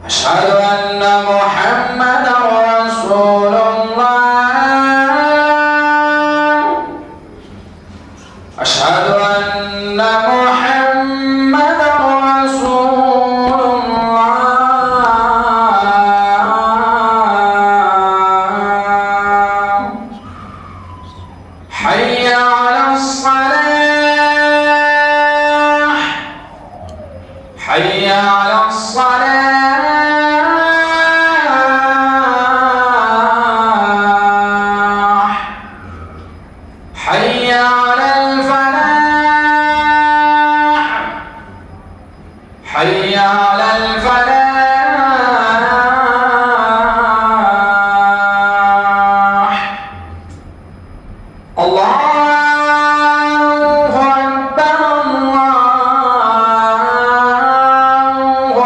أشهد أن محمدا رسول الله أشهد أن محمدا رسول الله حي على الصلاة حي على الصلاة حي على الفلاح حي على الفلاح الله أكبر الله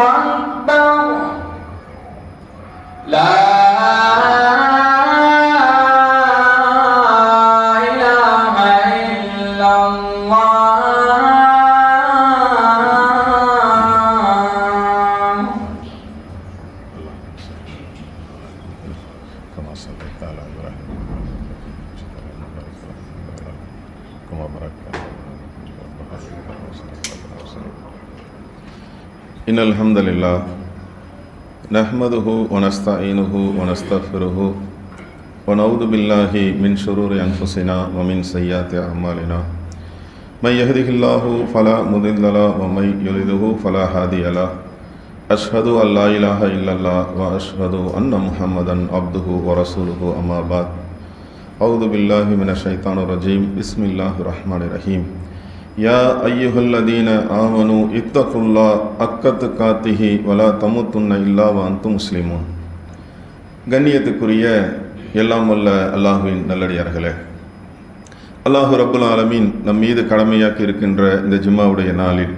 أكبر لا إله إلا الله كما صليت على إبراهيم كما باركت على إبراهيم. إن الحمد لله نحمده ونستعينه ونستغفره ونعوذ بالله من شرور أنفسنا ومن سيئات أعمالنا من يهده الله فلا مضل له ومن يضلل فلا هادي له أشهد أن لا إله إلا الله وأشهد أن محمدا عبده ورسوله أما بعد أعوذ بالله من الشيطان الرجيم بسم الله الرحمن الرحيم يا أيها الذين آمنوا اتقوا الله حق تقاته ولا تموتن إلا وأنتم مسلمون. கண்ணியத்துக்குரிய எல்லாம் வல்ல அல்லாஹுவின் நல்லடியார்களே, அல்லாஹு ரப்புல் ஆலமீன் நம் மீது கடமையாக்கி இருக்கின்ற இந்த ஜும்மாவுடைய நாளில்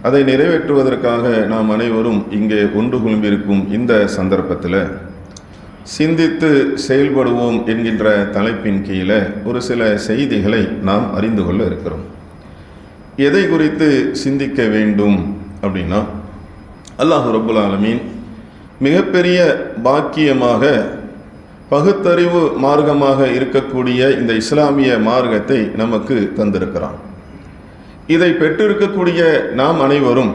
அதை நிறைவேற்றுவதற்காக நாம் அனைவரும் இங்கே ஒன்று குழும்பியிருக்கும் இந்த சந்தர்ப்பத்தில் சிந்தித்து செயல்படுவோம் என்கின்ற தலைப்பின் கீழே ஒரு சில செய்திகளை நாம் அறிந்து கொள்ள இருக்கிறோம். எதை குறித்து சிந்திக்க வேண்டும் அப்படின்னா, அல்லாஹு ரப்புல் ஆலமீன் மிகப்பெரிய பாக்கியமாக பகுத்தறிவு மார்க்கமாக இருக்கக்கூடிய இந்த இஸ்லாமிய மார்க்கத்தை நமக்கு தந்திருக்கிறான். இதை பெற்றிருக்கக்கூடிய நாம் அனைவரும்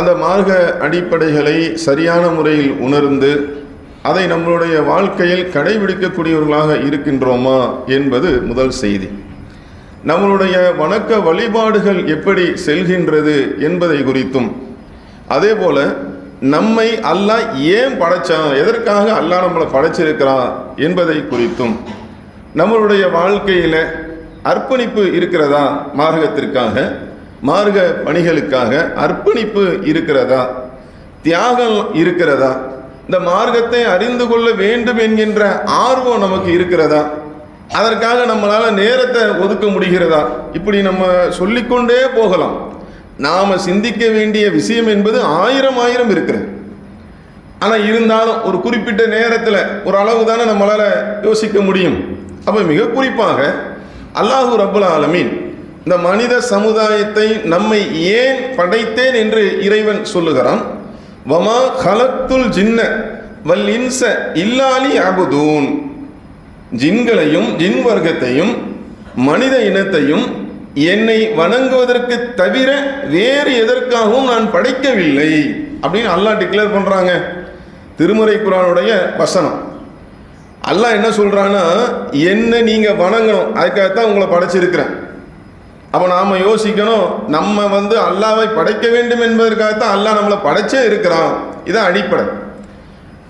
அந்த மார்க்க அடிப்படைகளை சரியான முறையில் உணர்ந்து அதை நம்மளுடைய வாழ்க்கையில் கடைபிடிக்கக்கூடியவர்களாக இருக்கின்றோமா என்பது முதல் செய்தி. நம்மளுடைய வணக்க வழிபாடுகள் எப்படி செல்கின்றது என்பதை குறித்தும், அதே போல நம்மை அல்லாஹ் ஏன் படைச்சான், எதற்காக அல்லாஹ் நம்மளை படைச்சிருக்கிறான் என்பதை குறித்தும், நம்மளுடைய வாழ்க்கையில் அர்ப்பணிப்பு இருக்கிறதா, மார்க்கத்திற்காக மார்க்க பணிகளுக்காக அர்ப்பணிப்பு இருக்கிறதா, தியாகம் இருக்கிறதா, இந்த மார்க்கத்தை அறிந்து கொள்ள வேண்டும் என்கின்ற ஆர்வம் நமக்கு இருக்கிறதா, அதற்காக நம்மளால் நேரத்தை ஒதுக்க முடிகிறதா, இப்படி நம்ம சொல்லிக்கொண்டே போகலாம். நாம் சிந்திக்க வேண்டிய விஷயம் என்பது ஆயிரம் இருக்கிறது. ஆனால் இருந்தாலும் ஒரு குறிப்பிட்ட நேரத்தில் ஒரு அளவு தானே நம்மளால் யோசிக்க முடியும். அப்போ மிக குறிப்பாக அல்லாஹு ரப்புல் ஆலமீன் இந்த மனித சமுதாயத்தை நம்மை ஏன் படைத்தேன் என்று இறைவன் சொல்லுகிறான். வமா ஹலத்துல் ஜின்ன வல் இன்ச இல்லாலி அபுதூன், ஜின்களையும் ஜின் வர்க்கத்தையும் மனித இனத்தையும் என்னை வணங்குவதற்கு தவிர வேறு எதற்காகவும் நான் படைக்கவில்லை அப்படின்னு அல்லாஹ் டிக்ளேர் பண்ணுறாங்க. திருமறை குர்ஆனுடைய வசனம். அல்லாஹ் என்ன சொல்கிறான்னா, என்ன நீங்கள் வணங்கணும், அதுக்காகத்தான் உங்களை படைச்சிருக்கிறேன். அப்போ நாம் யோசிக்கணும், நம்ம அல்லாவை படைக்க வேண்டும் என்பதற்காகத்தான் அல்லாஹ் நம்மளை படைச்சே இருக்கிறான். இதான் அடிப்படை.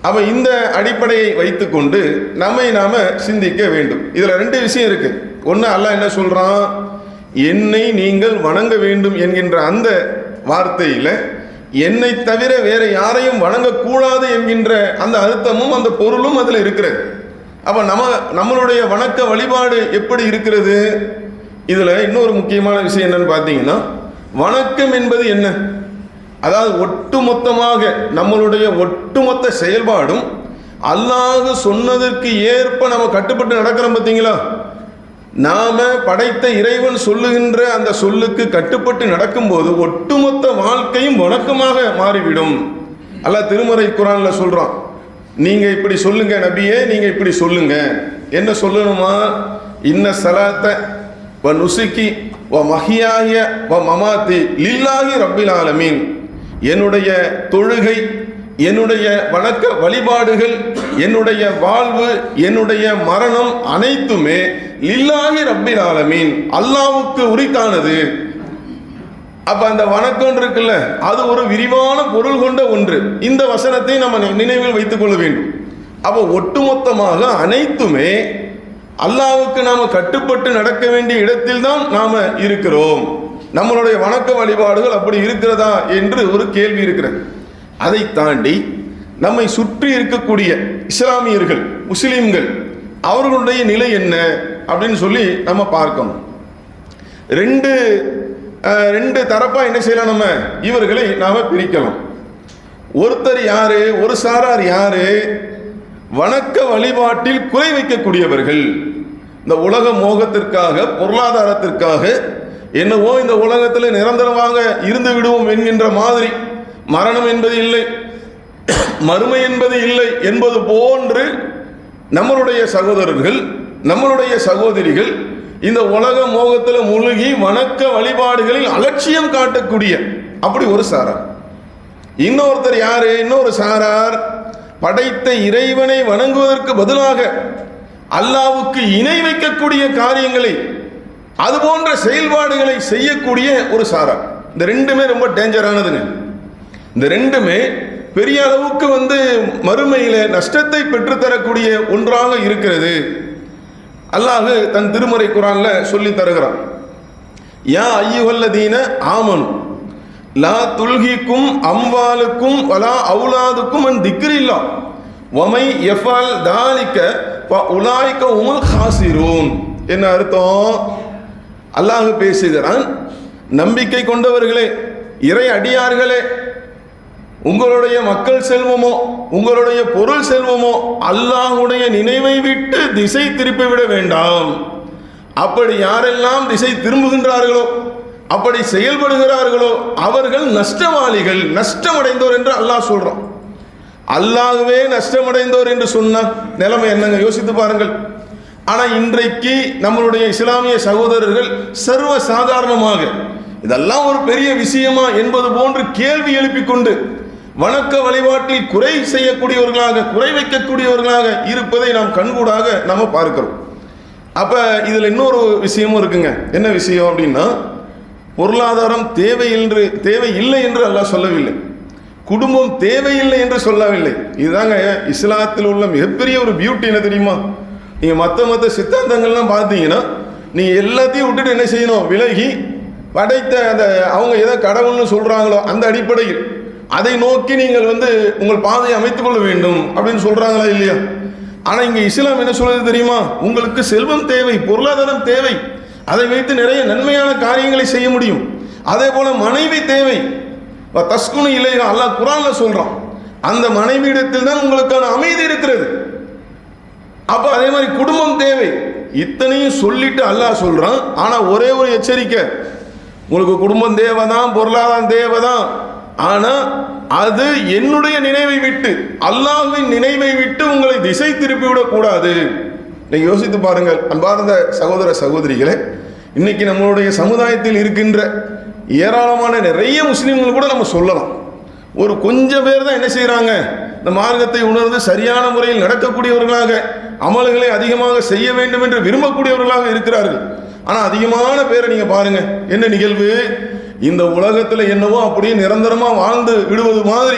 அப்போ இந்த அடிப்படையை வைத்துக்கொண்டு நம்மை நாம் சிந்திக்க வேண்டும். இதில் ரெண்டு விஷயம் இருக்குது. ஒன்று, அல்லாஹ் என்ன சொல்கிறான், என்னை நீங்கள் வணங்க வேண்டும் என்கின்ற அந்த வார்த்தையில் என்னை தவிர வேறு யாரையும் வணங்கக்கூடாது என்கின்ற அந்த அர்த்தமும் அந்த பொருளும் அதில் இருக்கிறது. அப்போ நம்மளுடைய வணக்க வழிபாடு எப்படி இருக்கிறது? இதில் இன்னொரு முக்கியமான விஷயம் என்னன்னு பார்த்தீங்கன்னா, வணக்கம் என்பது என்ன? அதாவது ஒட்டுமொத்தமாக நம்மளுடைய ஒட்டுமொத்த செயல்பாடும் அல்லாஹ் சொன்னதற்கு ஏற்ப நம்ம கட்டுப்பட்டு நடக்கிறோம் பார்த்தீங்களா? நாம படைத்த இறைவன் சொல்லுகின்ற அந்த சொல்லுக்கு கட்டுப்பட்டு நடக்கும்போது ஒட்டுமொத்த வாழ்க்கையும் வணக்கமாக மாறிவிடும். அல்லாஹ் திருமறை குர்ஆன்ல சொல்றான், நீங்க இப்படி சொல்லுங்க நபியே, நீங்க இப்படி சொல்லுங்க. என்ன சொல்லணுமா? இன்ன ஸலாத்த வ நுசுகி வ மஹியாய வ மமாத்தி லில்லாஹி ரப்பில் ஆலமீன். என்னுடைய தொழுகை, என்னுடைய வணக்க வழிபாடுகள், என்னுடைய வாழ்வு, என்னுடைய மரணம் அனைத்துமே லில்லாஹி ரப்பில் ஆலமீன், அல்லாஹ்வுக்கு உரித்தானது. அப்ப அந்த வணக்கம் இருக்குல்ல, அது ஒரு விரிவான பொருள் கொண்ட ஒன்று. இந்த வசனத்தை நம்ம நினைவில் வைத்துக் கொள்ள வேண்டும். அப்போ ஒட்டுமொத்தமாக அனைத்துமே அல்லாஹ்வுக்கு நாம கட்டுப்பட்டு நடக்க வேண்டிய இடத்தில் தான் நாம இருக்கிறோம். நம்மளுடைய வணக்க வழிபாடுகள் அப்படி இருக்கிறதா என்று ஒரு கேள்வி இருக்கிறது. அதை தாண்டி நம்மை சுற்றி இருக்கக்கூடிய இஸ்லாமியர்கள், முஸ்லிம்கள், அவர்களுடைய நிலை என்ன அப்படின்னு சொல்லி நம்ம பார்க்கணும். ரெண்டு தரப்பா என்ன செய்யலாம், நம்ம இவர்களை நாம பிரிக்கலாம். ஒருத்தர் யாரு, ஒரு சாரார் யாரு? வணக்க வழிபாட்டில் குறை வைக்கக்கூடியவர்கள். இந்த உலக மோகத்திற்காக, பொருளாதாரத்திற்காக, என்னவோ இந்த உலகத்தில் நிரந்தரமாக இருந்து விடுவோம் என்கின்ற மாதிரி, மரணம் என்பது இல்லை, மறுமை என்பது இல்லை என்பது போன்று நம்மளுடைய சகோதரர்கள், நம்மளுடைய சகோதரிகள் இந்த உலக மோகத்தில் மூழ்கி வணக்க வழிபாடுகளில் அலட்சியம் காட்டக்கூடிய அப்படி ஒரு சாரார். இன்னொருத்தர் யாரு? இன்னொரு சாரார் படைத்த இறைவனை வணங்குவதற்கு பதிலாக அல்லாஹ்வுக்கு இணை வைக்கக்கூடிய காரியங்களை, அது போன்ற செயல்பாடுகளை செய்யக்கூடிய ஒரு சாரார். இந்த ரெண்டுமே ரொம்ப டேஞ்சரானதுங்க. இந்த ரெண்டுமே பெரிய அளவுக்கு மறுமையில நஷ்டத்தை பெற்றுத்தரக்கூடிய ஒன்றாக இருக்கிறது. அல்லாஹ் தன் திருமறை குர்ஆன்ல சொல்லி தருகிறான், யா அய்யுஹல்லதீன ஆமனு லா துல்ஹிக்கும் அம்வாலுக்கும் வலா அவுலாதுக்கும் அன் திக்ரில்லாஹ் வமை யஃபல் தாலிக ஃபஉலாயிக ஹுமுல் காசிரூன். என்ன அர்த்தம்? அல்லாஹ் பேசுகிறான், நம்பிக்கை கொண்டவர்களே, இறை அடியார்களே, உங்களுடைய மக்கள் செல்வமோ, உங்களுடைய பொருள் செல்வமோ அல்லாஹ்வுடைய நினைவை விட்டு திசை திருப்பிவிட வேண்டாம். அப்படி யாரெல்லாம் திசை திரும்புகின்றார்களோ, அப்படி செயல்படுகிறார்களோ அவர்கள் நஷ்டவாளிகள், நஷ்டமடைந்தோர் என்று அல்லாஹ் சொல்றான். அல்லாஹ்வே நஷ்டமடைந்தோர் என்று சொன்னா நிலைமை என்னங்க? யோசித்து பாருங்கள். ஆனா இன்றைக்கு நம்மளுடைய இஸ்லாமிய சகோதரர்கள் சர்வ சாதாரணமாக இதெல்லாம் ஒரு பெரிய விஷயமா என்பது போன்று கேள்வி எழுப்பிக் கொண்டு வணக்க வழிபாட்டில் குறை செய்யக்கூடியவர்களாக, குறை வைக்கக்கூடியவர்களாக இருப்பதை நாம் கண்கூடாக நம்ம பார்க்கிறோம். அப்ப இதுல இன்னொரு விஷயமும் இருக்குங்க. என்ன விஷயம் அப்படின்னா, பொருளாதாரம் தேவையில்லை என்று அல்லாஹ் சொல்லவில்லை, குடும்பம் தேவையில்லை என்று சொல்லவில்லை. இதுதாங்க இஸ்லாத்தில் உள்ள மிகப்பெரிய ஒரு பியூட்டி. என்ன தெரியுமா? நீங்க மற்ற சித்தாந்தங்கள்லாம் பார்த்தீங்கன்னா, நீங்க எல்லாத்தையும் விட்டுட்டு என்ன செய்யணும்? விலகி படைத்த அந்த அவங்க எதை கடவுள்னு சொல்றாங்களோ அந்த அடிப்படையில் அதை நோக்கி நீங்கள் உங்கள் பாதையை அமைத்துக் கொள்ள வேண்டும் அப்படின்னு சொல்றாங்களா இல்லையா? ஆனா இங்க இஸ்லாம் என்ன சொல்றது தெரியுமா? உங்களுக்கு செல்வம் தேவை, பொருளாதாரம் தேவை, அதை வைத்து நிறைய நன்மையான காரியங்களை செய்ய முடியும். அதே போல மனைவி தேவை, தஸ்குனு இலைஹா அல்லாஹ் குர்ஆன்ல சொல்றான். அந்த மனைவியிடத்தில் தான் உங்களுக்கான அமைதி இருக்கிறது. அப்ப அதே மாதிரி குடும்பம் தேவை. இத்தனையும் சொல்லிட்டு அல்லாஹ் சொல்றான். ஆனா ஒரே ஒரு எச்சரிக்கை, உங்களுக்கு குடும்பம் தேவைதான், பொருளாதாரம் தேவைதான், ஆனா அது என்னுடைய நினைவை விட்டு, அல்லாஹ்வின் நினைவை விட்டு உங்களை திசை திருப்பி விடக் கூடாது. நீங்க யோசித்து பாருங்கள் அன்பார்ந்த சகோதர சகோதரிகளே, இன்னைக்கு நம்மளுடைய சமுதாயத்தில் இருக்கின்ற ஏராளமான நிறைய முஸ்லிம்கள் கூட நம்ம சொல்லலாம், ஒரு கொஞ்சம் பேர் தான் என்ன செய்யறாங்க, இந்த மார்க்கத்தை உணர்ந்து சரியான முறையில் நடக்கக்கூடியவர்களாக, அமல்களை அதிகமாக செய்ய வேண்டும் என்று விரும்பக்கூடியவர்களாக இருக்கிறார்கள். ஆனா அதிகமான பேரை நீங்க பாருங்க, என்ன நிகழ்வு? இந்த உலகத்தில் என்னவோ அப்படியே நிரந்தரமா வாழ்ந்து விடுவது மாதிரி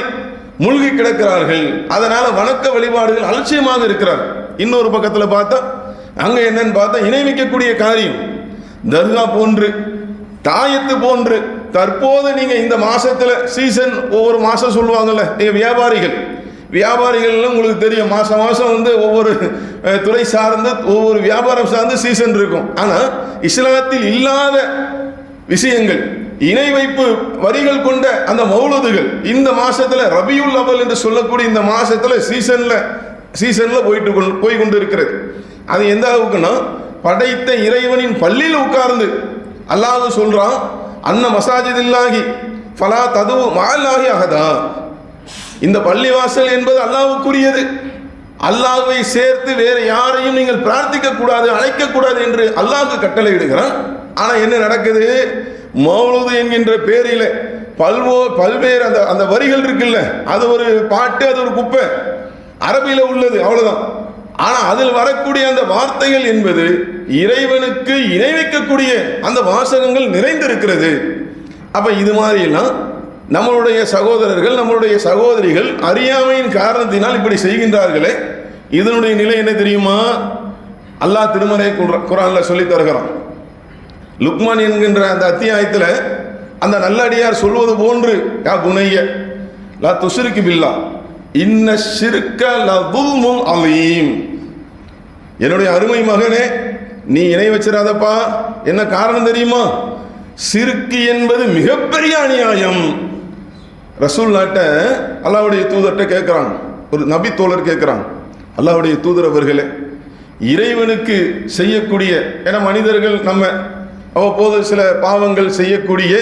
மூழ்கி கிடக்கிறார்கள். அதனால வணக்க வழிபாடுகள் அலட்சியமாக இருக்கிறார்கள். இன்னொரு பக்கத்தில் பார்த்தா அங்க என்னன்னு பார்த்தா இணை வைக்கக்கூடிய காரியம், தர்கா போன்று, தாயத்து போன்று. தற்போது நீங்க இந்த மாசத்துல சீசன், ஒவ்வொரு மாசம் சொல்லுவாங்கல்ல, நீங்க வியாபாரிகள் உங்களுக்கு தெரியும், மாசம் ஒவ்வொரு துறை சார்ந்து, ஒவ்வொரு வியாபாரம் சார்ந்து சீசன் இருக்கும். ஆனா இஸ்லாத்தில் இல்லாத விஷயங்கள், இணை வைப்பு வரிகள் கொண்ட அந்த மௌலூதுகள் இந்த மாசத்துல, ரபியுல் அவல் என்று சொல்லக்கூடிய இந்த மாசத்துல சீசன்ல போய் கொண்டு இருக்கிறது. அது எந்த அளவுக்குன்னா, படைத்த இறைவனின் பள்ளியில் உட்கார்ந்து அல்லாஹ் சொல்றான், அன்ன மசாஜிதில்லாஹி ஃபலா தது மஅல்லாஹி அஹதா. இந்த பள்ளிவாசல் என்பது அல்லாஹ்வுக்குரியது. அல்லாஹ்வை சேர்த்து வேறு யாரையும் நீங்கள் பிரார்த்திக்க கூடாது, அழைக்க கூடாது என்று அல்லாஹ் கட்டளை இடுகிறான். ஆனா என்ன நடக்குது? மௌலூது என்கின்ற பேரில் பல்வேறு அந்த வரிகள் இருக்குல்ல, அது ஒரு பாட்டு, அது ஒரு குப்பை, அரபியில உள்ளது, அவ்வளவுதான். ஆனா அதில் வரக்கூடிய அந்த வார்த்தைகள் என்பது இறைவனுக்கு இணை வைக்கக்கூடிய அந்த வாசகங்கள் நிறைந்திருக்கிறது. அப்ப இது மாதிரி எல்லாம் நம்மளுடைய சகோதரர்கள், நம்மளுடைய சகோதரிகள் அறியாமையின் காரணத்தினால் இப்படி செய்கின்றார்களே, இதனுடைய நிலை என்ன தெரியுமா? அல்லாஹ் திருமறை குர்ஆன்ல சொல்லி தருகிறான். லுக்மான் என்கின்ற அந்த அத்தியாயத்தில் அந்த நல்லடியார் சொல்வது போன்று, யா புனைய லா துஷ்ரிக் பில்லாஹ் இன்ன ஷிர்க லதுல்முன் அலீம். என்னுடைய அருமை மகனே, நீ இணை வச்சிராதப்பா. என்ன காரணம் தெரியுமா? சிறுக்கு என்பது மிகப்பெரிய அநியாயம். ரசூலுல்லாஹ்ட்ட அல்லாஹ்வுடைய தூதர்கிட்ட கேட்குறாங்க, ஒரு நபி தோழர் கேட்குறாங்க, அல்லாஹ்வுடைய தூதர் அவர்களே, இறைவனுக்கு செய்யக்கூடிய, ஏன்னா மனிதர்கள் நம்ம அவ்வப்போது சில பாவங்கள் செய்யக்கூடிய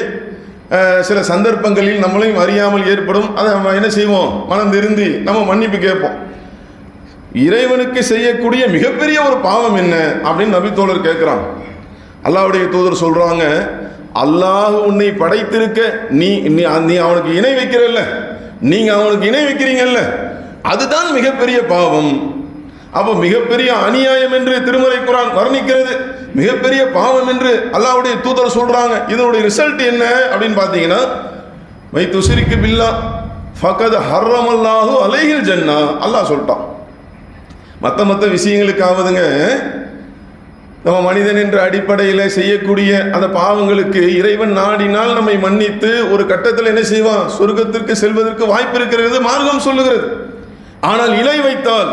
சில சந்தர்ப்பங்களில் நம்மளையும் அறியாமல் ஏற்படும். அதை நம்ம என்ன செய்வோம்? மனம் திருந்தி நம்ம மன்னிப்பு கேட்போம். இறைவனுக்கு செய்யக்கூடிய மிகப்பெரிய ஒரு பாவம் என்ன அப்படின்னு நபி தோழர் கேட்குறாங்க. அல்லாஹ்வுடைய தூதர் சொல்றாங்க, அல்லாஹ் உன்னை படைத்திருக்க நீ அவனுக்கு இணை வைக்கிறல்ல, நீங்க அவனுக்கு இணை வைக்கிறீங்கல்ல, அதுதான் மிகப்பெரிய பாவம். அப்போ மிகப்பெரிய அநியாயம் என்று திருமறை குர்ஆன் வர்ணிக்கிறது, மிகப்பெரிய பாவம் என்று அல்லாஹ்வுடைய தூதர் சொல்றாங்க. இதனுடைய ரிசல்ட் என்ன அப்படின்னு பார்த்தீங்கன்னா, மை துஷ்ரிக் பில்லாஹ் ஃபகத் ஹர்ரமல்லாஹு அலைஹில் ஜன்னா. அல்லாஹ் சொல்லிட்டான். மற்ற விஷயங்களுக்காவதுங்க நம்ம மனிதன் என்ற அடிப்படையில் செய்யக்கூடிய அந்த பாவங்களுக்கு இறைவன் நாடினால் நம்மை மன்னித்து ஒரு கட்டத்தில் என்ன செய்வான்? சொர்க்கத்திற்கு செல்வதற்கு வாய்ப்பு இருக்கிறது, மார்க்கம் சொல்லுகிறது. ஆனால் இணை வைத்தால்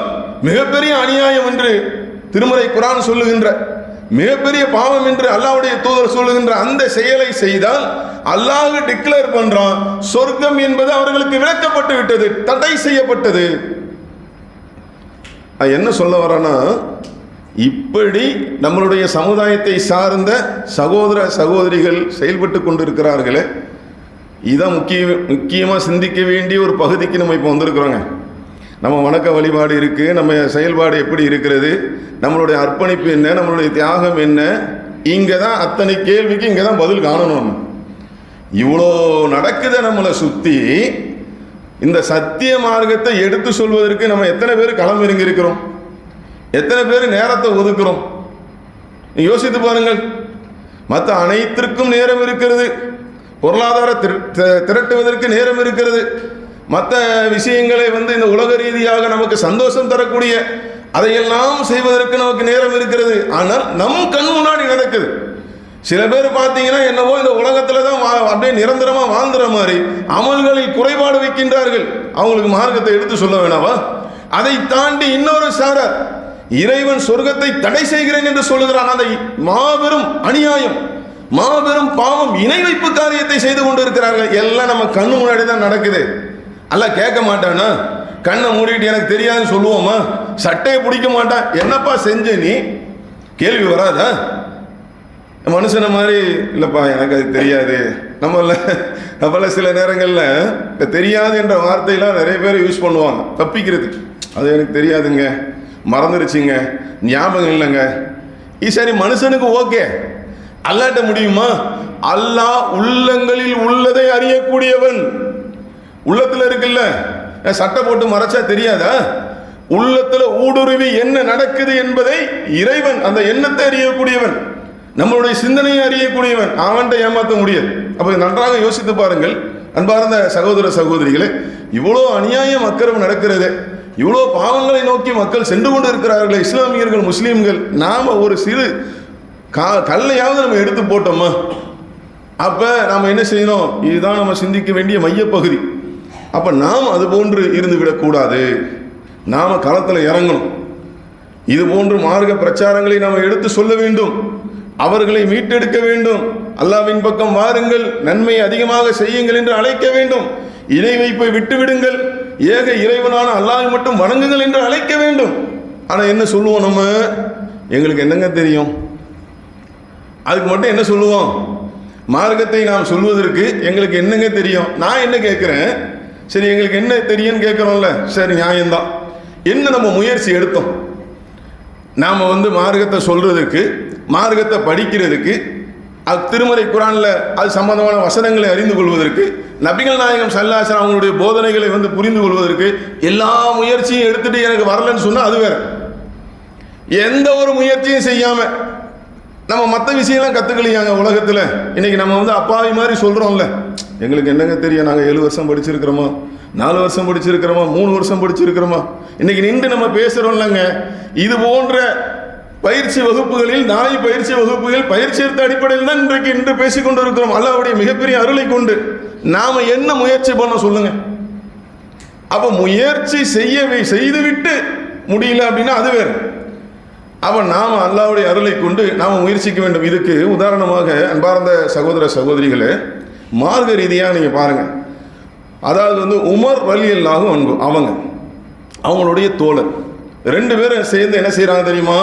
மிகப்பெரிய அநியாயம் என்று திருமறை குர்ஆன் சொல்லுகின்ற, மிகப்பெரிய பாவம் என்று அல்லாஹ்வுடைய தூதர் சொல்லுகின்ற அந்த செயலை செய்தால் அல்லாஹ் டிக்ளேர் பண்றான், சொர்க்கம் என்பது அவர்களுக்கு விளக்கப்பட்டு விட்டது, தடை செய்யப்பட்டது. என்ன சொல்ல வரேன்னா, இப்படி நம்மளுடைய சமுதாயத்தை சார்ந்த சகோதர சகோதரிகள் செயல்பட்டு கொண்டிருக்கிறார்களே, இதான் முக்கியமாக சிந்திக்க வேண்டிய ஒரு பகுதிக்கு நம்ம இப்போ வந்திருக்கிறோங்க. நம்ம வணக்க வழிபாடு இருக்குது, நம்ம செயல்பாடு எப்படி இருக்கிறது, நம்மளுடைய அர்ப்பணிப்பு என்ன, நம்மளுடைய தியாகம் என்ன, இங்கே தான் அத்தனை கேள்விக்கு இங்கே தான் பதில் காணணும். இவ்வளோ நடக்குத நம்மளை சுற்றி இந்த சத்திய மார்க்கத்தை எடுத்து சொல்வதற்கு நம்ம எத்தனை பேர் களம் இறங்கி இருக்கிறோம், எத்தனை பேர் நேரத்தை ஒதுக்குறோம்? யோசித்து பாருங்கள். மற்ற அனைத்திற்கும் நேரம் இருக்கிறது, பொருளாதார திரட்டுவதற்கு நேரம் இருக்கிறது, மற்ற விஷயங்களை இந்த உலக ரீதியாக நமக்கு சந்தோஷம் தரக்கூடிய அதையெல்லாம் செய்வதற்கு நமக்கு நேரம் இருக்கிறது. ஆனால் நம் கண் முன்னாடி நடக்குது. சில பேர் பார்த்தீங்கன்னா என்னவோ இந்த உலகத்தில் தான் அப்படியே நிரந்தரமாக வாழ்ந்துற மாதிரி அமல்களில் குறைபாடு வைக்கின்றார்கள். அவங்களுக்கு மார்க்கத்தை எடுத்து சொல்ல வேணாவா? அதை தாண்டி இன்னொரு சாரர் இறைவன் சொர்க்கத்தை தடை செய்கிறேன் என்று சொல்லுகிறான். அந்த மாபெரும் அநியாயம், மாபெரும் பாவம், இணை வைப்பு காரியத்தை செய்து கொண்டு இருக்கிறார்கள். எல்லாம் நம்ம கண்ணு முன்னாடி தான் நடக்குது. அல்லாஹ் கேட்க மாட்டானா? கண்ணை மூடிட்டு எனக்கு தெரியாதுன்னு சொல்லுவோமா? சட்டையை பிடிக்க மாட்டான், என்னப்பா செஞ்ச நீ? கேள்வி வராதா? மனுஷனை மாதிரி இல்லைப்பா எனக்கு அது தெரியாது. நம்மள சில நேரங்களில் தெரியாது என்ற வார்த்தையெல்லாம் நிறைய பேர் யூஸ் பண்ணுவாங்க தப்பிக்கிறது. அது எனக்கு தெரியாதுங்க, மறந்துருச்சுங்க, ஞாபகம் இல்லைங்க. சரி, மனுஷனுக்கு ஓகே, அல்லாட்ட முடியுமா? அல்லாஹ் உள்ளங்களில் உள்ளதை அறியக்கூடியவன். உள்ளத்தில் இருக்குல்ல, சட்டை போட்டு மறைச்சா தெரியாதா? உள்ளத்தில் ஊடுருவி என்ன நடக்குது என்பதை இறைவன், அந்த எண்ணத்தை அறியக்கூடியவன், நம்மளுடைய சிந்தனையை அறியக்கூடியவன். அவன்கிட்ட ஏமாற்ற முடியாது. அப்போ நன்றாக யோசித்து பாருங்கள் அன்பார்ந்த சகோதர சகோதரிகளே. இவ்வளோ அநியாயம் அக்கிரமம் நடக்கிறது, இவ்வளோ பாவங்களை நோக்கி மக்கள் சென்று கொண்டு இருக்கிறார்கள், இஸ்லாமியர்கள் முஸ்லீம்கள். நாம் ஒரு சிறு கல்லையாவது நம்ம எடுத்து போட்டோமா? அப்போ நாம் என்ன செய்யணும்? இதுதான் நம்ம சிந்திக்க வேண்டிய மையப்பகுதி. அப்போ நாம் அது போன்று இருந்து விடக்கூடாது. நாம் களத்தில் இறங்கணும். இது போன்று மார்க்க பிரச்சாரங்களை நாம் எடுத்து சொல்ல வேண்டும், அவர்களை மீட்டெடுக்க வேண்டும். அல்லாஹ்வின் பக்கம் வாருங்கள், நன்மை அதிகமாக செய்யுங்கள் என்று அழைக்க வேண்டும். இணை வைப்பை விட்டுவிடுங்கள், ஏக இறைவனான அல்லாஹ்வை மட்டும் வணங்குங்கள் என்று அழைக்க வேண்டும். ஆனால் என்ன சொல்லுவோம் நம்ம? எங்களுக்கு என்னங்க தெரியும்? அதுக்கு மட்டும் என்ன சொல்லுவோம்? மார்க்கத்தை நாம் சொல்வதற்கு எங்களுக்கு என்னங்க தெரியும்? நான் என்ன கேட்குறேன், சரி எங்களுக்கு என்ன தெரியும்னு கேட்குறோம்ல, சரி நியாயம்தான். என்ன நம்ம முயற்சி எடுத்தோம்? நாம் மார்க்கத்தை சொல்றதுக்கு, மார்க்கத்தை படிக்கிறதுக்கு, அது திருமறை குரானில் அது சம்பந்தமான வசனங்களை அறிந்து கொள்வதற்கு, நபிகள் நாயகம் ஸல்லல்லாஹு அலைஹி வஸல்லம் அவங்களுடைய போதனைகளை புரிந்து கொள்வதற்கு எல்லா முயற்சியும் எடுத்துட்டு எனக்கு வரலன்னு சொன்னால் அது வேற. எந்த ஒரு முயற்சியும் செய்யாம நம்ம மற்ற விஷயம்லாம் கற்றுக்கலையாங்க உலகத்தில். இன்னைக்கு நம்ம அப்பாவி மாதிரி சொல்கிறோம்ல, எங்களுக்கு என்னங்க தெரியும், நாங்கள் 7 வருஷம் படிச்சிருக்கிறோமா, 4 வருஷம் படிச்சிருக்கிறோமா, 3 வருஷம் படிச்சிருக்கிறோமா, இன்னைக்கு நின்று நம்ம பேசுகிறோம்லங்க. இது போன்ற பயிற்சி வகுப்புகளில், நாளை பயிற்சி வகுப்புகள், பயிற்சி எடுத்த அடிப்படையில் தான் இன்று பேசிக்கொண்டு இருக்கிறோம். அல்லாஹ்வுடைய மிகப்பெரிய அருளை கொண்டு நாம் என்ன முயற்சி பண்ண சொல்லுங்க. அப்போ முயற்சி செய்துவிட்டு முடியல அப்படின்னா அது வேறு. அப்போ நாம் அல்லாஹ்வுடைய அருளை கொண்டு நாம் முயற்சிக்க வேண்டும். இதுக்கு உதாரணமாக அன்பார்ந்த சகோதர சகோதரிகளே, மார்க்க ரீதியாக நீங்கள் பாருங்கள். அதாவது உமர் ரலியல்லாஹு அன்ஹு அவங்களுடைய தோழர் 2 பேரும் சேர்ந்து என்ன செய்கிறாங்க தெரியுமா?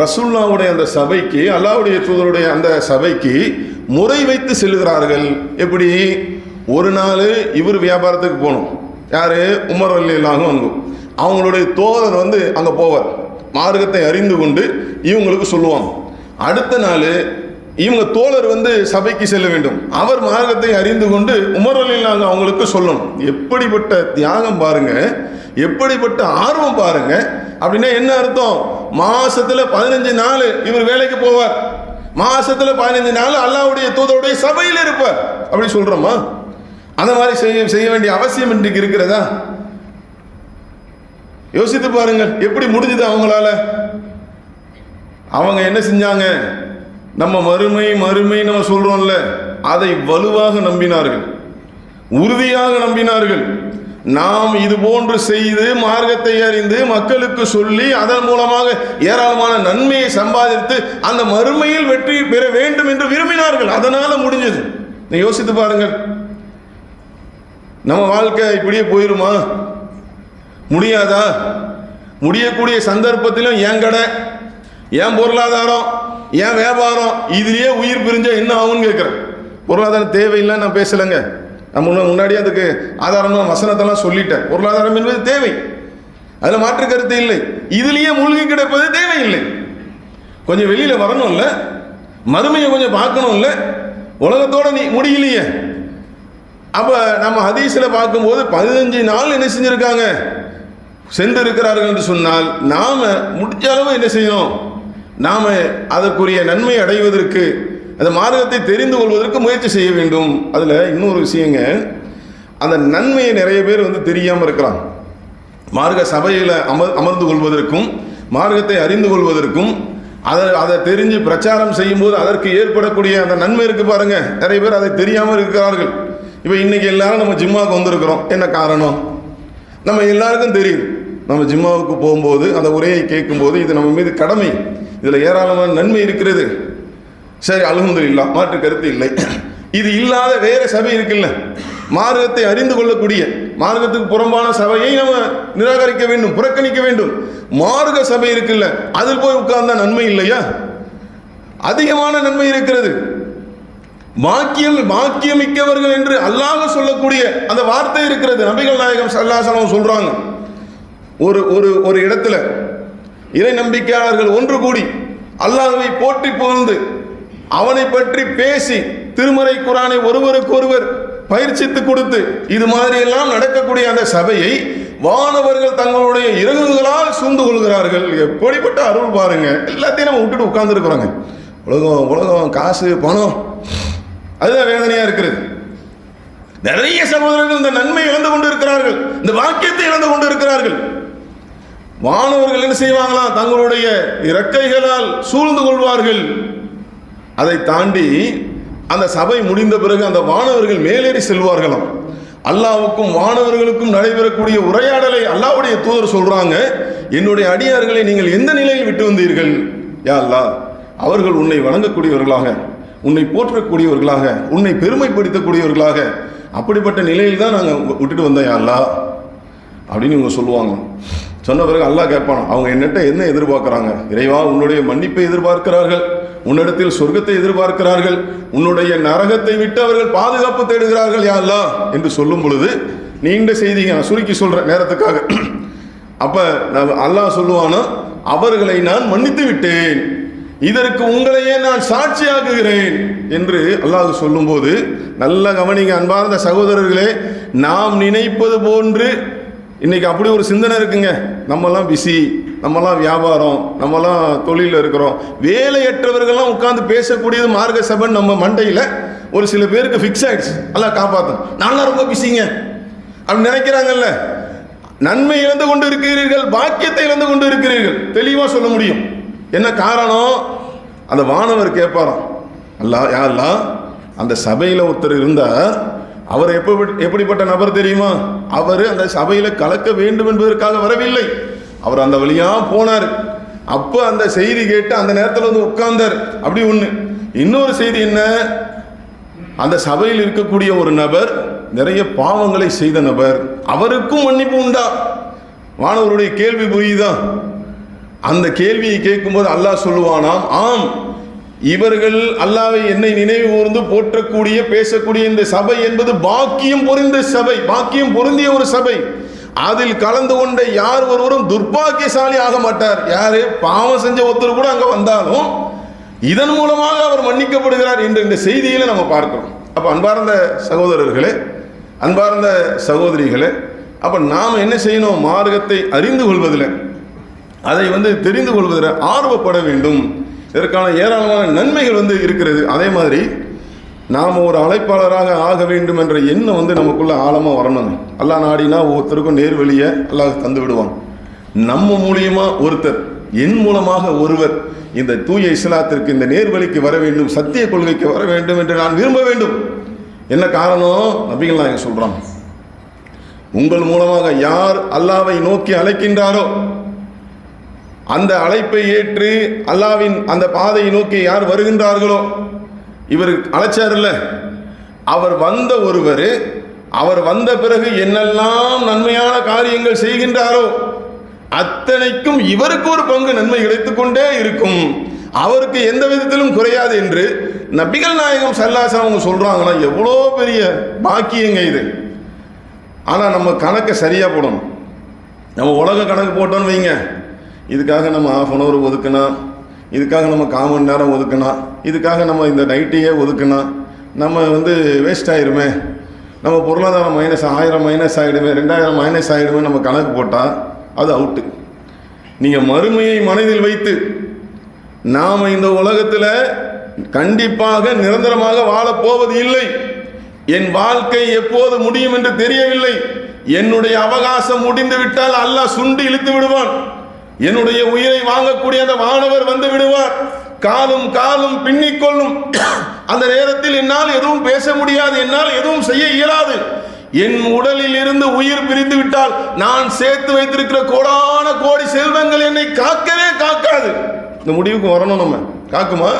ரசூலுல்லாஹ்வுடைய அந்த சபைக்கு, அல்லாஹ்வுடைய தூதருடைய அந்த சபைக்கு முறை வைத்து செல்கிறார்கள். எப்படி? ஒரு நாள் இவர் வியாபாரத்துக்கு போகணும். யார்? உமர் ரலியல்லாஹு அன்ஹு. அவங்களுடைய தோழர் அங்கே போவார், மார்க்கத்தை அறிந்து கொண்டு இவங்களுக்கு சொல்லுவாங்க. அடுத்த நாள் இவங்க தோழர் சபைக்கு செல்ல வேண்டும். அவர் மார்க்கத்தை அறிந்து கொண்டு உமர் ரலியல்லாஹு அவங்களுக்கு சொல்லணும். எப்படிப்பட்ட தியாகம் பாருங்க, எப்படிப்பட்ட ஆர்வம் பாருங்க. அப்படின்னா என்ன அர்த்தம்? மாசத்துல 15 நாள் இவர் வேலைக்கு போவார், மாசத்துல 15 நாள் அல்லாஹ்வுடைய தூதருடைய சபையில் இருப்பார். அப்படி சொல்றோமா? அந்த மாதிரி செய்ய வேண்டிய அவசியம் இன்றைக்கு இருக்கிறதா? யோசித்து பாருங்கள், எப்படி முடிஞ்சது அவங்களால. அவங்க என்ன செஞ்சாங்க? நம்ம மறுமை நம்ம சொல்றோம்ல, அதை வலுவாக நம்பினார்கள், உறுதியாக நம்பினார்கள். நாம் இது போன்று செய்து மார்க்கத்தை அறிந்து மக்களுக்கு சொல்லி அதன் மூலமாக ஏராளமான நன்மையை சம்பாதித்து அந்த மறுமையில் வெற்றி பெற வேண்டும் என்று விரும்பினார்கள். அதனால முடிஞ்சது. நீ யோசித்து பாருங்கள், நம்ம வாழ்க்கை இப்படியே போயிருமா? முடியாதா? முடியக்கூடிய சந்தர்ப்பத்திலும் என் கடை, என் பொருளாதாரம், என் வியாபாரம், இதுலயே உயிர் பிரிஞ்சா என்ன ஆகும்னு கேட்குறேன். பொருளாதாரம் தேவையில்லை நான் பேசலைங்க, நம்ம முன்னாடியே அதுக்கு ஆதாரமாக வசனத்தெல்லாம் சொல்லிட்டேன். பொருளாதாரம் என்பது தேவை, அதில் மாற்று கருத்து இல்லை. இதுலேயே மூழ்கி கிடப்பது தேவையில்லை. கொஞ்சம் வெளியில் வரணும்ல, மறுமையை கொஞ்சம் பார்க்கணும்ல, உலகத்தோட நீ முடியலையே. அப்போ நம்ம ஹதீஸில் பார்க்கும்போது 15 நாள் என்ன செஞ்சுருக்காங்க, சென்று இருக்கிறார்கள் என்று சொன்னால் நாம் முடிஞ்ச அளவு என்ன செய்யணும்? நாம் அதற்குரிய நன்மை அடைவதற்கு, அந்த மார்க்கத்தை தெரிந்து கொள்வதற்கு முயற்சி செய்ய வேண்டும். அதில் இன்னொரு விஷயங்க, அந்த நன்மையை நிறைய பேர் தெரியாமல் இருக்கிறாங்க. மார்க்க சபையில் அமர்ந்து கொள்வதற்கும் மார்க்கத்தை அறிந்து கொள்வதற்கும் அதை தெரிஞ்சு பிரச்சாரம் செய்யும்போது அதற்கு ஏற்படக்கூடிய அந்த நன்மை இருக்கு பாருங்க, நிறைய பேர் அதை தெரியாமல் இருக்கிறார்கள். இப்போ இன்னைக்கு எல்லாரும் நம்ம ஜிம்மாவுக்கு வந்திருக்கிறோம். என்ன காரணம்? நம்ம எல்லாருக்கும் தெரியும், நம்ம ஜிம்மாவுக்கு போகும்போது அந்த உரையை கேட்கும்போது இது நம்ம மீது கடமை, இதில் ஏராளமான நன்மை இருக்கிறது. சரி, அல்ஹம்துலில்லாஹ், மாற்று கருத்து இல்லை. இது இல்லாத வேற சபை இருக்குல்ல, மார்க்கத்தை அறிந்து கொள்ளக்கூடிய, மார்க்கத்துக்கு புறம்பான சபையை நம்ம நிராகரிக்க வேண்டும், புறக்கணிக்க வேண்டும். மார்க்க சபை இருக்குல்ல, அதில் போய் உட்கார்ந்தா நன்மை இல்லையா? அதிகமான நன்மை இருக்கிறது. பாக்கியமிக்கவர்கள் என்று அல்லாஹ் சொல்லக்கூடிய அந்த வார்த்தை இருக்கிறது. நபிகள் நாயகம் ஸல்லல்லாஹு அலைஹி வஸல்லம் சொல்றாங்க, ஒரு இடத்துல இறை நம்பிக்கையாளர்கள் ஒன்று கூடி அல்லாஹ்வை போற்றி புகழ்ந்து அவனை பற்றி பேசி திருமறை குரானை ஒருவருக்கொருவர் பயிற்சித்து கொடுத்து இது மாதிரி எல்லாம் நடக்கக்கூடிய அந்த சபையை வானவர்கள் தங்களுடைய இறகுகளால் சூழ்ந்து கொள்கிறார்கள். எப்படிப்பட்ட அருள் பாருங்க! எல்லாத்தையும் நம்ம விட்டுட்டு உட்கார்ந்து இருக்கிறோங்க. உலகம் காசு பணம், அதுதான் வேதனையா இருக்கிறது. நிறைய சகோதரர்கள் இந்த நன்மை இழந்து கொண்டு இருக்கிறார்கள், இந்த வாக்கியத்தை இழந்து கொண்டு இருக்கிறார்கள். வானவர்கள் என்ன செய்வாங்களாம்? தங்களுடைய இறக்கைகளால் சூழ்ந்து கொள்வார்கள். அதை தாண்டி அந்த சபை முடிந்த பிறகு அந்த வானவர்கள் மேலேறி செல்வார்களாம். அல்லாஹ்வுக்கும் வானவர்களுக்கும் நடைபெறக்கூடிய உரையாடலை அல்லாஹ்வுடைய தூதர் சொல்றாங்க, என்னுடைய அடியார்களை நீங்கள் எந்த நிலையில் விட்டு வந்தீர்கள்? யா அல்லாஹ், அவர்கள் உன்னை வணங்கக்கூடியவர்களாக, உன்னை போற்றக்கூடியவர்களாக, உன்னை பெருமைப்படுத்தக்கூடியவர்களாக, அப்படிப்பட்ட நிலையில் தான் நாங்கள் விட்டுட்டு வந்தோம் யா அல்லாஹ் அப்படின்னு இவங்க சொல்லுவாங்க. சொன்ன பிறகு அல்லாஹ் கேட்பான், அவங்க என்னட்ட என்ன எதிர்பார்க்குறாங்க? இறைவா, உன்னுடைய மன்னிப்பை எதிர்பார்க்கிறார்கள், உன்னிடத்தில் சொர்க்கத்தை எதிர்பார்க்கிறார்கள், உன்னுடைய நரகத்தை விட்டு அவர்கள் பாதுகாப்பு தேடுகிறார்கள் யா அல்லாஹ் என்று சொல்லும் பொழுது, நீண்ட செய்திங்க, நான் சுருக்கி சொல்கிறேன் நேரத்துக்காக. அப்போ அல்லாஹ் சொல்லுவானா, அவர்களை நான் மன்னித்து விட்டேன், இதற்கு உங்களையே நான் சாட்சியாக்குகிறேன் என்று அல்லாஹ் சொல்லும்போது, நல்ல கவனிங்க அன்பார்ந்த சகோதரர்களே, நாம் நினைப்பது போன்று இன்னைக்கு அப்படி ஒரு சிந்தனை இருக்குங்க. நம்மலாம் பிஸி, நம்மலாம் வியாபாரம், நம்மலாம் தொழிலில் இருக்கிறோம். வேலையற்றவர்கள்லாம் உட்கார்ந்து பேசக்கூடியது மார்க்க சபைன்னு நம்ம மண்டையில் ஒரு சில பேருக்கு ஃபிக்ஸ் ஆயிடுச்சு. எல்லாம் காப்பாற்றும், நான்லாம் ரொம்ப பிஸிங்க அப்படின்னு நினைக்கிறாங்கல்ல. நன்மை இழந்து கொண்டு இருக்கிறீர்கள், பாக்கியத்தை இழந்து கொண்டு இருக்கிறீர்கள். தெளிவாக சொல்ல முடியும். என்ன காரணம்? அந்த வானவர் கேட்பாராம், அல்லாஹ் யா அல்லாஹ், அந்த சபையில் ஒருத்தர் இருந்தார், அவர் எப்படிப்பட்ட நபர் தெரியுமா? அவர் அந்த சபையில் கலக்க வேண்டும் என்பதற்காக வரவில்லை, அவர் அந்த வழியா போனார். அப்போ அந்த செய்தி கேட்டு அந்த நேரத்தில் வந்து உட்கார்ந்தார். அப்படி ஒன்று. இன்னொரு செய்தி என்ன? அந்த சபையில் இருக்கக்கூடிய ஒரு நபர் நிறைய பாவங்களை செய்த நபர், அவருக்கும் மன்னிப்பு உண்டா? வானவருடைய கேள்வி புரியுதா? அந்த கேள்வியை கேட்கும்போது அல்லாஹ் சொல்லுவானாம், ஆம், இவர்கள் அல்லாஹ்வை என்னை நினைவு கூர்ந்து போற்றக்கூடிய பேசக்கூடிய இந்த சபை என்பது பாக்கியம் பொருந்த சபை, பாக்கியம் பொருந்திய ஒரு சபை. அதில் கலந்து கொண்ட யார் ஒருவரும் துர்பாக்கியசாலி ஆக மாட்டார். யாரு பாவம் செஞ்ச ஒருத்தர் கூட அங்கே வந்தாலும் இதன் மூலமாக அவர் மன்னிக்கப்படுகிறார் என்ற இந்த செய்தியில நம்ம பார்க்கிறோம். அப்போ அன்பார்ந்த சகோதரர்களே, அன்பார்ந்த சகோதரிகளே, அப்போ நாம் என்ன செய்யணும்? மார்க்கத்தை அறிந்து கொள்வதில், அதை தெரிந்து கொள்வதில் ஆர்வப்பட வேண்டும். இதற்கான ஏராளமான நன்மைகள் இருக்கிறது. அதே மாதிரி நாம் ஒரு அழைப்பாளராக ஆக வேண்டும் என்ற எண்ணம் நமக்குள்ள ஆழமாக வரணும். அல்லாஹ் நாடினா ஒவ்வொருத்தருக்கும் நேர்வழியை அல்லாஹ் தந்து விடுவான். நம்ம மூலியமா ஒருத்தர், என் மூலமாக ஒருவர் இந்த தூய இஸ்லாத்திற்கு, இந்த நேர்வழிக்கு வர வேண்டும், சத்திய கொள்கைக்கு வர வேண்டும் என்று நான் விரும்ப வேண்டும். என்ன காரணம்? நபிகள் நாயகம் சொல்றாங்க, உங்கள் மூலமாக யார் அல்லாஹ்வை நோக்கி அழைக்கின்றாரோ, அந்த அழைப்பை ஏற்று அல்லாஹ்வின் அந்த பாதையை நோக்கி யார் வருகின்றார்களோ, இவர் அழைச்சார்ல, அவர் வந்த ஒருவர், அவர் வந்த பிறகு என்னெல்லாம் நன்மையான காரியங்கள் செய்கின்றாரோ அத்தனைக்கும் இவருக்கு ஒரு பங்கு நன்மை கிடைத்துக் கொண்டே இருக்கும், அவருக்கு எந்த விதத்திலும் குறையாது என்று நபிகள் நாயகம் ஸல்லல்லாஹு அலைஹி வஸல்லம் சொல்றாங்கன்னா எவ்வளோ பெரிய பாக்கியங்க இது. ஆனால் நம்ம கணக்கை சரியாக போடணும். நம்ம உலக கணக்கு போட்டோன்னு வைங்க, இதுக்காக நம்ம ½ அன் ஹவர் ஒதுக்குனா, இதுக்காக நம்ம 1/4 மணி நேரம் ஒதுக்குனா, இதுக்காக நம்ம இந்த நைட்டையே ஒதுக்குனா நம்ம வேஸ்ட் ஆகிருமே, நம்ம பொருளாதாரம் -1000 மைனஸ் ஆகிடுமே, 2000 மைனஸ் ஆகிடுமே நம்ம கணக்கு போட்டால் அது அவுட்டு. நீங்கள் மறுமையை மனதில் வைத்து, நாம் இந்த உலகத்தில் கண்டிப்பாக நிரந்தரமாக வாழப்போவது இல்லை, என் வாழ்க்கை எப்போது முடியும் என்று தெரியவில்லை, என்னுடைய அவகாசம் முடிந்து விட்டால் அல்லாஹ் சுண்டி இழுத்து விடுவான், என்னுடைய உயிரை வாங்கக்கூடிய அந்த வானவர் வந்து விடுவார், காலும் காலும் பின்னிக்கொள்ளும். அந்த நேரத்தில் என்னால் எதுவும் பேச முடியாது, என்னால் எதுவும் செய்ய இயலாது. என் உடலில் இருந்து உயிர் பிரிந்து விட்டால் நான் சேர்த்து வைத்திருக்கிற கோடான கோடி செல்வங்கள் என்னை காக்கவே காக்காது. இந்த முடிவுக்கு வரணும். நம்ம காக்குமா?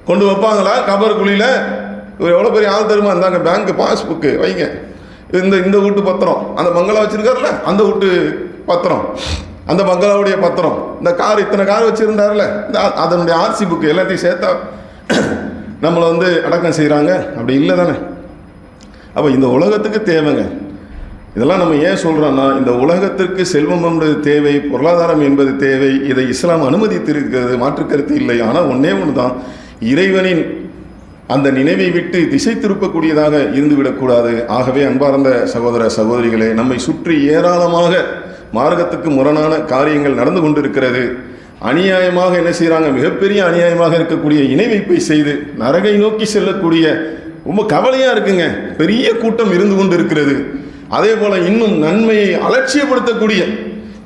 கொண்டு வைப்பாங்களா கபர் குழியில? இவர் எவ்வளோ பெரிய ஆள் தருமா? இருந்தாங்க பேங்க் பாஸ்புக்கு வைங்க, இந்த வீட்டு பத்திரம், அந்த பங்களா வச்சிருக்காருல்ல அந்த வீட்டு பத்திரம், அந்த பங்களாவுடைய பத்திரம், இந்த கார், இத்தனை கார் வச்சிருந்தாருல அதனுடைய ஆர்சி புக்கு எல்லாத்தையும் சேர்த்தா நம்மளை அடக்கம் செய்கிறாங்க. அப்படி இல்லை தானே? அப்போ இந்த உலகத்துக்கு தேவைங்க. இதெல்லாம் நம்ம ஏன் சொல்கிறோன்னா, இந்த உலகத்திற்கு செல்வம் என்பது தேவை, பொருளாதாரம் என்பது தேவை. இதை இஸ்லாம் அனுமதித்திருக்கிறது, மாற்றுக்கருத்து இல்லை. ஆனால் ஒன்றே ஒன்று தான், இறைவனின் அந்த நினைவை விட்டு திசை திருப்பக்கூடியதாக இருந்துவிடக்கூடாது. ஆகவே அன்பார்ந்த சகோதர சகோதரிகளே, நம்மை சுற்றி ஏராளமாக மார்க்கத்துக்கு முரணான காரியங்கள் நடந்து கொண்டிருக்கிறது. அநியாயமாக என்ன செய்கிறாங்க? மிகப்பெரிய அநியாயமாக இருக்கக்கூடிய இணை வைப்பை செய்து நரகை நோக்கி செல்லக்கூடிய ரொம்ப கவலையாக இருக்குங்க. பெரிய கூட்டம் இருந்து கொண்டு இருக்கிறது. அதே போல் இன்னும் நன்மையை அலட்சியப்படுத்தக்கூடிய,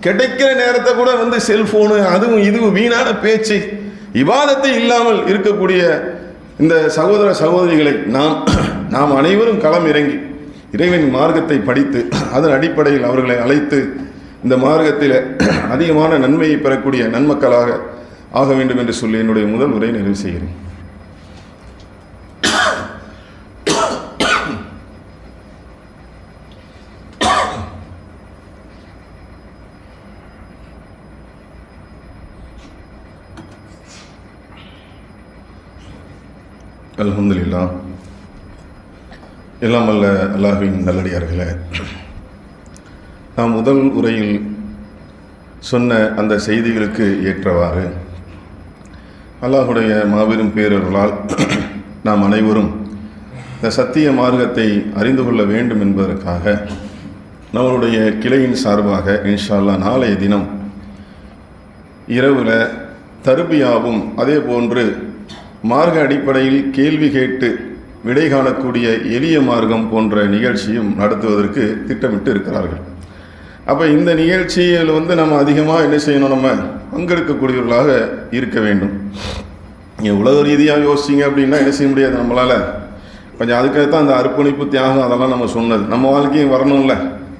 கிடைக்கிற நேரத்தை கூட செல்ஃபோனு, அதுவும் இதுவும் வீணான பேச்சு, இபாதத்தை இல்லாமல் இருக்கக்கூடிய இந்த சகோதர சகோதரிகளை நாம் அனைவரும் களம் இறங்கி இறைவனின் மார்க்கத்தை படித்து அதன் அடிப்படையில் அவர்களை அழைத்து இந்த மார்க்கத்தில் அதிகமான நன்மையை பெறக்கூடிய நன்மக்களாக ஆக வேண்டும் என்று சொல்லி என்னுடைய முதல் உரை நிறைவு செய்கிறேன். அல்ஹம்துலில்லாஹ். எல்லாம் வல்ல அல்லாஹ்வின் நல்லடியார்களே, நாம் முதல் உரையில் சொன்ன அந்த செய்திகளுக்கு ஏற்றவாறு அல்லாஹுடைய மாபெரும் பேரருளால் நாம் அனைவரும் இந்த சத்திய மார்க்கத்தை அறிந்து கொள்ள வேண்டும் என்பதற்காக நம்மளுடைய கிளையின் சார்பாக இன்ஷா அல்லாஹ் நாளைய தினம் இரவில் தர்பியாவும் அதே போன்று மார்க்க அடிப்படையில் கேள்வி கேட்டு விடை காணக்கூடிய எளிய மார்க்கம் போன்ற நிகழ்ச்சியும் நடத்துவதற்கு திட்டமிட்டு இருக்கிறார்கள். அப்போ இந்த நிகழ்ச்சியில் நம்ம அதிகமாக என்ன செய்யணும், நம்ம பங்கெடுக்கக்கூடியவர்களாக இருக்க வேண்டும். நீங்கள் உலக ரீதியாக யோசிச்சிங்க அப்படின்னா என்ன செய்ய முடியாது நம்மளால். கொஞ்சம் அதுக்காகத்தான் அந்த அர்ப்பணிப்பு, தியாகம் அதெல்லாம் நம்ம சொன்னது. நம்ம வாழ்க்கையும் வரணும்ல.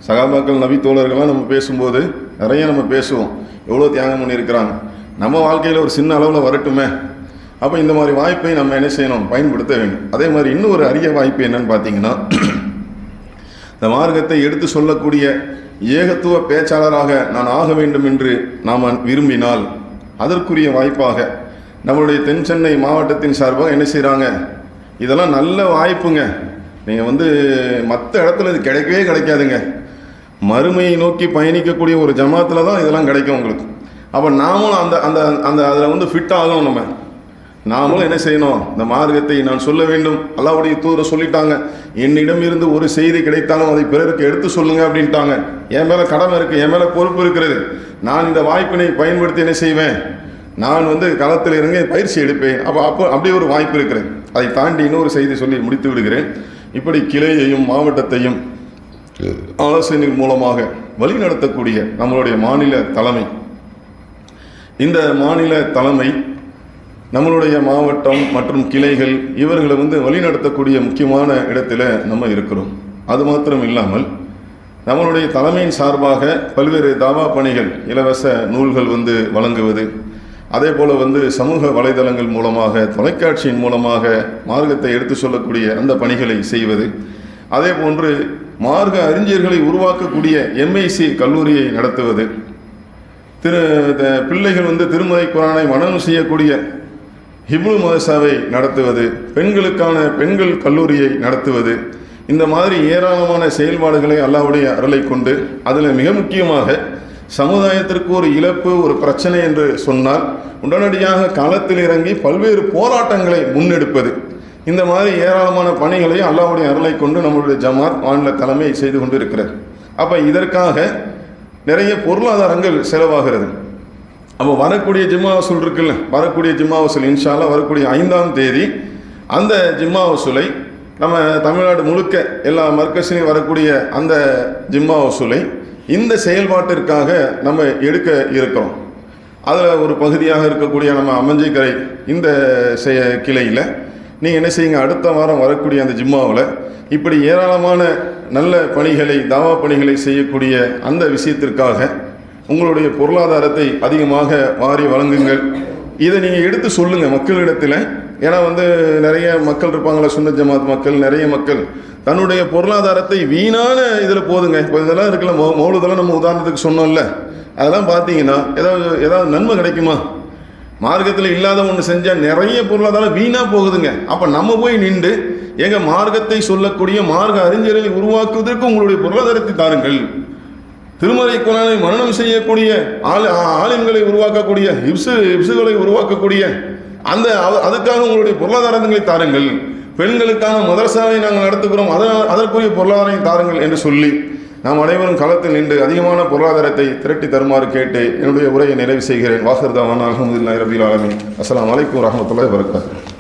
சகாபாக்கள், நபி தோழர்கள்லாம் நம்ம பேசும்போது நிறைய நம்ம பேசுவோம், எவ்வளோ தியாகம் பண்ணியிருக்கிறாங்க. நம்ம வாழ்க்கையில் ஒரு சின்ன அளவில் வரட்டுமே. அப்போ இந்த மாதிரி வாய்ப்பை நம்ம என்ன செய்யணும், பயன்படுத்த வேண்டும். அதே மாதிரி இன்னும் ஒரு அரிய வாய்ப்பு என்னன்னு பார்த்தீங்கன்னா, இந்த மார்க்கத்தை எடுத்து சொல்லக்கூடிய ஏகத்துவ பேச்சாளராக நான் ஆக வேண்டும் என்று நாம் விரும்பினால் அதற்குரிய வாய்ப்பாக நம்மளுடைய தென் சென்னை மாவட்டத்தின் சார்பாக என்ன செய்கிறாங்க, இதெல்லாம் நல்ல வாய்ப்புங்க. நீங்கள் மற்ற இடத்துல இது கிடைக்கவே கிடைக்காதுங்க. மறுமையை நோக்கி பயணிக்கக்கூடிய ஒரு ஜமாத்தில் தான் இதெல்லாம் கிடைக்கும் உங்களுக்கு. அப்போ நாமளும் அந்த அந்த அந்த அதில் ஃபிட் ஆகணும். நாமளும் என்ன செய்யணும், இந்த மார்க்கத்தை நான் சொல்ல வேண்டும். அல்லாஹ்வுடைய தூதர் சொல்லிட்டாங்க, என்னிடம் இருந்து ஒரு செய்தி கிடைத்தாலும் அதை பிறருக்கு எடுத்து சொல்லுங்க அப்படின்ட்டாங்க. என் மேலே கடமை இருக்குது, என் மேலே பொறுப்பு இருக்கிறது. நான் இந்த வாய்ப்பினை பயன்படுத்தி என்ன செய்வேன், நான் களத்தில் இறங்கி பயிற்சி எடுப்பேன். அப்போ அப்படி ஒரு வாய்ப்பு இருக்கிறது. அதை தாண்டி இன்னொரு செய்தி சொல்லி முடித்து விடுகிறேன். இப்படி கிளையையும் மாவட்டத்தையும் ஆலோசனைகள் மூலமாக வழிநடத்தக்கூடிய நம்மளுடைய மாநில தலைமை, இந்த மாநில தலைமை நம்மளுடைய மாவட்டம் மற்றும் கிளைகள் இவர்களை வழிநடத்தக்கூடிய முக்கியமான இடத்துல நம்ம இருக்கிறோம். அது மாத்திரம் இல்லாமல் நம்மளுடைய தலைமையின் சார்பாக பல்வேறு தாவா பணிகள், இலவச நூல்கள் வழங்குவது, அதே போல் சமூக வலைதளங்கள் மூலமாக, தொலைக்காட்சியின் மூலமாக மார்க்கத்தை எடுத்து சொல்லக்கூடிய அந்த பணிகளை செய்வது, அதே போன்று மார்க்க அறிஞர்களை உருவாக்கக்கூடிய எம்ஐசி கல்லூரியை நடத்துவது, பிள்ளைகள் திருமறை குரானை மனனம் செய்யக்கூடிய ஹிப்ரு மதரசாவை நடத்துவது, பெண்களுக்கான பெண்கள் கல்லூரியை நடத்துவது, இந்த மாதிரி ஏராளமான செயல்பாடுகளை அல்லாஹ்வுடைய அருளை கொண்டு, அதில் மிக முக்கியமாக சமுதாயத்திற்கு ஒரு இழப்பு, ஒரு பிரச்சனை என்று சொன்னால் உடனடியாக களத்தில் இறங்கி பல்வேறு போராட்டங்களை முன்னெடுப்பது, இந்த மாதிரி ஏராளமான பணிகளை அல்லாஹ்வுடைய அருளை கொண்டு நம்மளுடைய ஜமாத் மாநில தலைமை செய்து கொண்டு இருக்கிறது. அப்போ இதற்காக நிறைய பொருளாதாரங்கள் செலவாகிறது. அப்போ வரக்கூடிய ஜிம்மா வசூல் இருக்குல்ல, வரக்கூடிய ஜிம்மா வசூல் இன்ஷா அல்லாஹ் வரக்கூடிய 5ஆம் தேதி அந்த ஜிம்மா வசூலை நம்ம தமிழ்நாடு முழுக்க எல்லா மர்கஸிலையும் வரக்கூடிய அந்த ஜிம்மா வசூலை இந்த செயல்பாட்டிற்காக நம்ம எடுக்க இருக்கிறோம். அதில் ஒரு பகுதியாக இருக்கக்கூடிய நம்ம அம்மஞ்சிக்கரை இந்த கிளையில் நீங்கள் என்ன செய்யுங்க, அடுத்த வாரம் வரக்கூடிய அந்த ஜிம்மாவில் இப்படி ஏராளமான நல்ல பணிகளை, தாவா பணிகளை செய்யக்கூடிய அந்த விஷயத்திற்காக உங்களுடைய பொருளாதாரத்தை அதிகமாக வாரி வழங்குங்கள். இதை நீங்கள் எடுத்து சொல்லுங்கள் மக்களிடத்தில். ஏன்னா நிறைய மக்கள் இருப்பாங்களே, சுன்னத் ஜமாத் மக்கள், நிறைய மக்கள் தன்னுடைய பொருளாதாரத்தை வீணான இதில் போதுங்க. இப்போ இதெல்லாம் இருக்குல்ல, மௌலுதெல்லாம் நம்ம உதாரணத்துக்கு சொன்னோம்ல, அதெல்லாம் பார்த்தீங்கன்னா ஏதாவது நன்மை கிடைக்குமா? மார்க்கத்தில் இல்லாத ஒன்று செஞ்சால் நிறைய பொருளாதாரம் வீணாக போகுதுங்க. அப்போ நம்ம போய் நின்று எங்கள் மார்க்கத்தை சொல்லக்கூடிய மார்க்க அறிஞர்களை உருவாக்குவதற்கு உங்களுடைய பொருளாதாரத்தை தாருங்கள். திருமறை குரானை மனனம் செய்யக்கூடிய ஆலிம்களை உருவாக்கக்கூடிய ஹிப்ஸுகளை உருவாக்கக்கூடிய அதுக்காக உங்களுடைய பொருளாதாரங்களை தாருங்கள். பெண்களுக்கான மதரசாவை நாங்கள் நடத்துகிறோம், அதற்குரிய பொருளாதாரம் தாருங்கள் என்று சொல்லி நாம் அனைவரும் களத்தில் நின்று அதிகமான பொருளாதாரத்தை திரட்டி தருமாறு கேட்டு என்னுடைய உரையை நிறைவு செய்கிறேன். வாஹிர் தவானா அல்ஹம்துலில்லாஹி ரப்பில் ஆலமீன். அஸ்ஸலாமு அலைக்கும் வரஹ்மத்துல்லாஹி வபரகாத்துஹு.